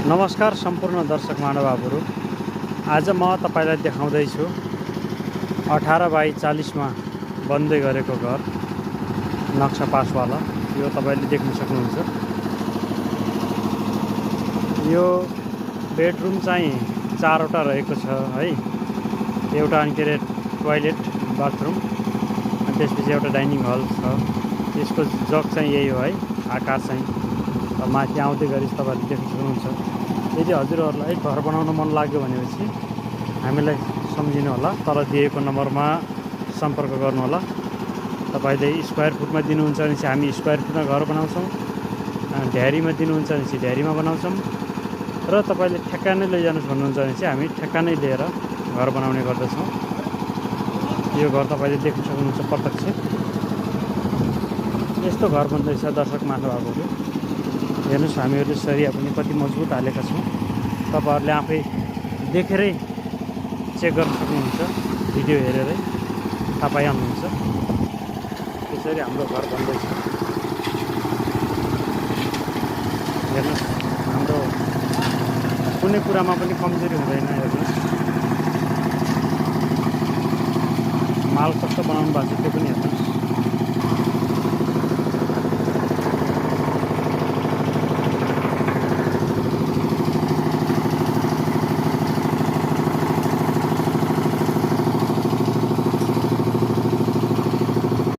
नमस्कार सम्पूर्ण दर्शक महानुभावहरू। आज म तपाईलाई देखाउँदैछु 18x40 मा बन्दै गरेको घर नक्सा पासवाला। यो तपाईले देख्न सक्नुहुन्छ। यो बेडरुम चाहिँ 4 वटा रहेको छ है। एउटा अनि के टोयलेट बाथरुम अनि त्यसपछि एउटा डाइनिङ हल छ। यसको जग चाहिँ यही हो है, आकार चाहिँ माथि आउँदै गरी तपाईले देख्न सक्नुहुन्छ। यदि हजुरहरूलाई घर बनाउन मन लाग्यो भनेपछि हामीलाई सम्झिनु होला, तल दिएको नम्बरमा सम्पर्क गर्नु होला। तपाईले स्क्वायर फुटमा दिनुहुन्छ भने चाहिँ हामी स्क्वायर फुटमा घर बनाउँछौँ, ढ्यारीमा दिनुहुन्छ भने चाहिँ ढ्यारीमा बनाउँछौँ, र तपाईले ठेक्का नै लैजानुस् भन्नुहुन्छ भने चाहिँ हामी ठेक्का नै लिएर घर बनाउने गर्दछौँ। यो घर तपाईले देख्न सक्नुहुन्छ प्रत्यक्ष। यस्तो घर बन्दैछ दर्शक महानुभावहरू। हेर्नुस्, हामीहरूले सरिया पनि कति मजबुत हालेका छौँ। तपाईहरुले आफै देखेरै चेक गर्न सक्नुहुन्छ, भिडियो हेरेरै थाहा पाइहाल्नुहुन्छ। त्यसरी हाम्रो घर बन्दैछ। हेर्नुस्, हाम्रो कुनै कुरामा पनि कमजोरी हुँदैन। हेर्नुस्, माल कस्तो बनाउनु भएको छ त्यो पनि हेर्नुस्।